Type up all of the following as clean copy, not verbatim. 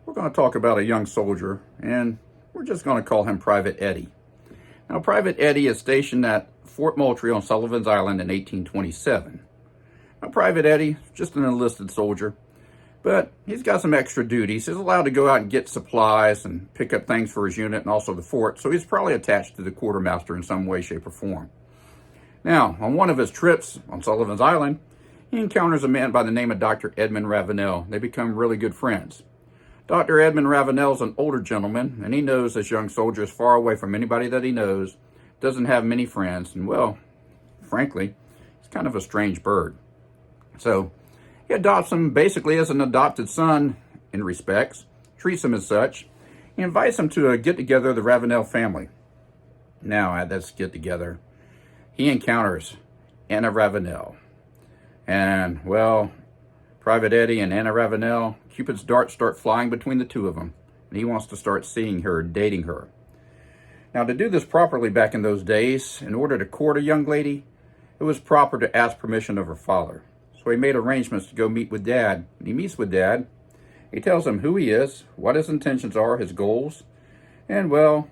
we're going to talk about a young soldier, and we're just going to call him Private Eddy. Now, Private Eddy is stationed at Fort Moultrie on Sullivan's Island in 1827. Now, Private Eddy, just an enlisted soldier, but he's got some extra duties. He's allowed to go out and get supplies and pick up things for his unit and also the fort, so he's probably attached to the quartermaster in some way, shape, or form. Now, on one of his trips on Sullivan's Island, he encounters a man by the name of Dr. Edmund Ravenel. They become really good friends. Dr. Edmund Ravenel is an older gentleman, and he knows this young soldier is far away from anybody that he knows, doesn't have many friends, and well, frankly, he's kind of a strange bird. So he adopts him basically as an adopted son in respects, treats him as such. He invites him to a get-together of the Ravenel family. Now, at this get-together, he encounters Anna Ravenel. And, well, Private Eddy and Anna Ravenel, Cupid's darts start flying between the two of them, and he wants to start seeing her, dating her. Now, to do this properly back in those days, in order to court a young lady, it was proper to ask permission of her father. So he made arrangements to go meet with Dad. And he meets with Dad. He tells him who he is, what his intentions are, his goals, and, well,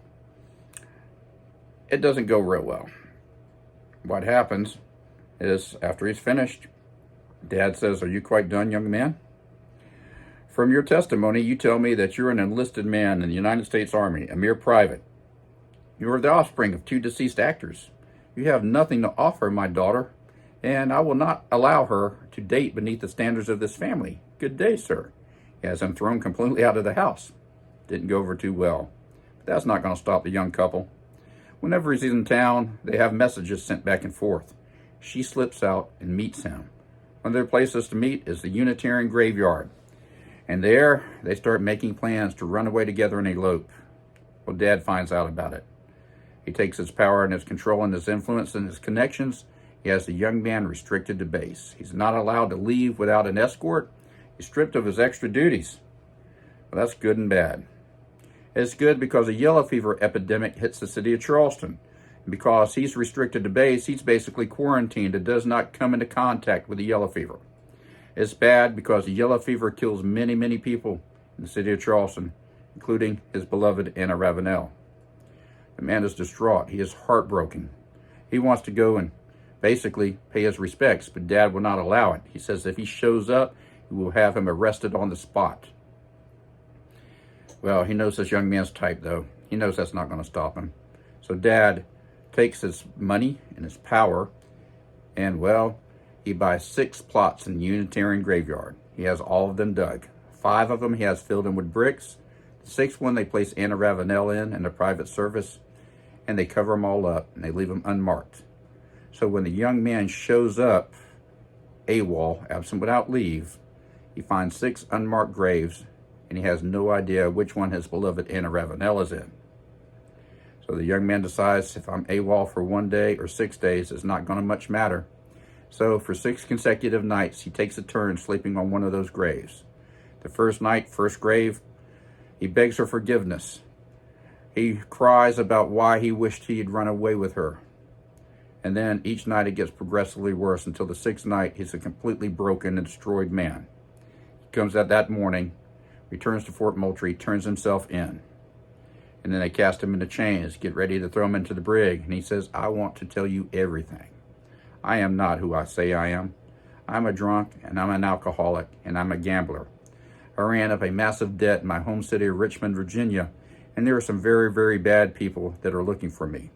it doesn't go real well. What happens is, after he's finished, Dad says, "Are you quite done, young man? From your testimony, you tell me that you're an enlisted man in the United States Army, a mere private. You are the offspring of 2 deceased actors. You have nothing to offer my daughter, and I will not allow her to date beneath the standards of this family. Good day, sir." He has him thrown completely out of the house. Didn't go over too well. But that's not going to stop the young couple. Whenever he's in town, they have messages sent back and forth. She slips out and meets him. One of their places to meet is the Unitarian graveyard. And there, they start making plans to run away together and elope. Well, Dad finds out about it. He takes his power and his control and his influence and his connections. He has the young man restricted to base. He's not allowed to leave without an escort. He's stripped of his extra duties. Well, that's good and bad. It's good because a yellow fever epidemic hits the city of Charleston. And because he's restricted to base, he's basically quarantined and does not come into contact with the yellow fever. It's bad because the yellow fever kills many, many people in the city of Charleston, including his beloved Anna Ravenel. The man is distraught. He is heartbroken. He wants to go and basically pay his respects, but Dad will not allow it. He says if he shows up, he will have him arrested on the spot. Well, he knows this young man's type, though. He knows that's not going to stop him. So Dad takes his money and his power, and, well, he buys 6 plots in the Unitarian graveyard. He has all of them dug. 5 of them he has filled in with bricks. The 6th one they place Anna Ravenel in the private service, and they cover them all up, and they leave them unmarked. So when the young man shows up, AWOL, absent without leave, he finds 6 unmarked graves, and he has no idea which one his beloved Anna Ravenel is in. So the young man decides, if I'm AWOL for 1 day or 6 days, it's not going to much matter. So for 6 consecutive nights, he takes a turn sleeping on one of those graves. The first night, first grave, he begs her forgiveness. He cries about why he wished he had run away with her. And then each night it gets progressively worse until the 6th night, he's a completely broken and destroyed man. He comes out that morning, returns to Fort Moultrie, turns himself in. And then they cast him into chains, get ready to throw him into the brig. And he says, "I want to tell you everything. I am not who I say I am. I'm a drunk, and I'm an alcoholic, and I'm a gambler. I ran up a massive debt in my home city of Richmond, Virginia, and there are some very, very bad people that are looking for me.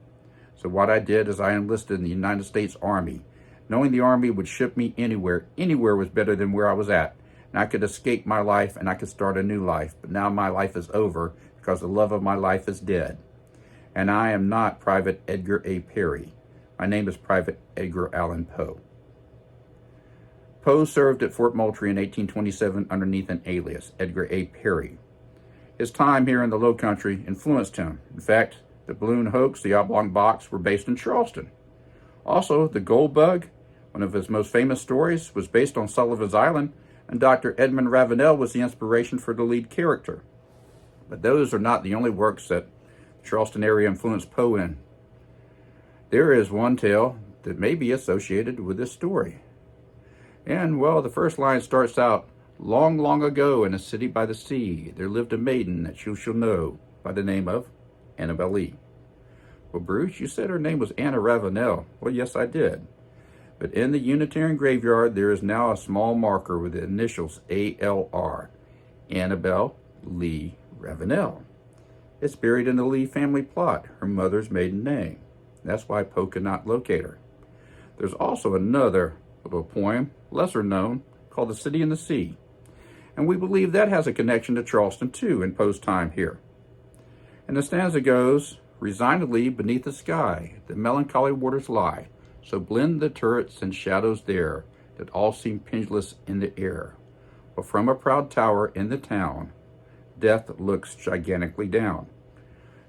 So what I did is I enlisted in the United States Army, knowing the Army would ship me anywhere. Anywhere was better than where I was at, and I could escape my life, and I could start a new life. But now my life is over because the love of my life is dead. And I am not Private Edgar A. Perry. My name is Private Edgar Allan Poe." Poe served at Fort Moultrie in 1827 underneath an alias, Edgar A. Perry. His time here in the Low Country influenced him. In fact, the balloon hoax, the oblong box, were based in Charleston. Also, the gold bug, one of his most famous stories, was based on Sullivan's Island, and Dr. Edmund Ravenel was the inspiration for the lead character. But those are not the only works that the Charleston area influenced Poe in. There is one tale that may be associated with this story. And, well, the first line starts out Long, long ago, in a city by the sea, there lived a maiden that you shall know by the name of Annabel Lee. Well, Bruce, you said her name was Anna Ravenel. Well, yes, I did. But in the Unitarian graveyard, there is now a small marker with the initials ALR, Annabel Lee Ravenel. It's buried in the Lee family plot, her mother's maiden name. That's why Poe could not locate her. There's also another little poem, lesser known, called The City in the Sea. And we believe that has a connection to Charleston, too, in Poe's time here. And the stanza goes, resignedly beneath the sky, the melancholy waters lie, so blend the turrets and shadows there, that all seem pendulous in the air. But from a proud tower in the town, death looks gigantically down.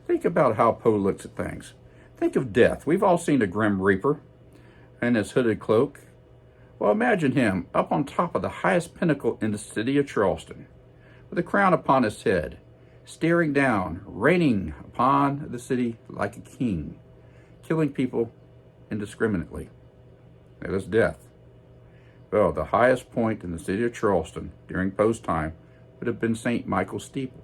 Think about how Poe looks at things. Think of death. We've all seen the Grim Reaper and his hooded cloak. Well, imagine him up on top of the highest pinnacle in the city of Charleston, with a crown upon his head, staring down, reigning upon the city like a king, killing people indiscriminately. That is death. Well, the highest point in the city of Charleston during Poe's time would have been St. Michael's Steeple.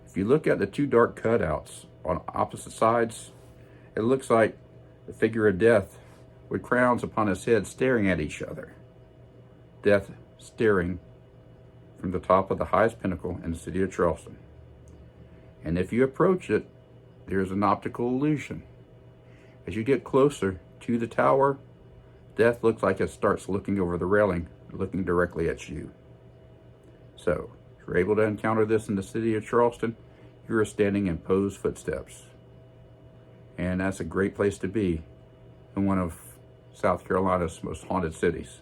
If you look at the two dark cutouts on opposite sides, it looks like the figure of death with crowns upon his head staring at each other. Death staring from the top of the highest pinnacle in the city of Charleston. And if you approach it, there's an optical illusion. As you get closer to the tower, death looks like it starts looking over the railing, looking directly at you. So, if you're able to encounter this in the city of Charleston, you are standing in Poe's footsteps. And that's a great place to be in one of South Carolina's most haunted cities.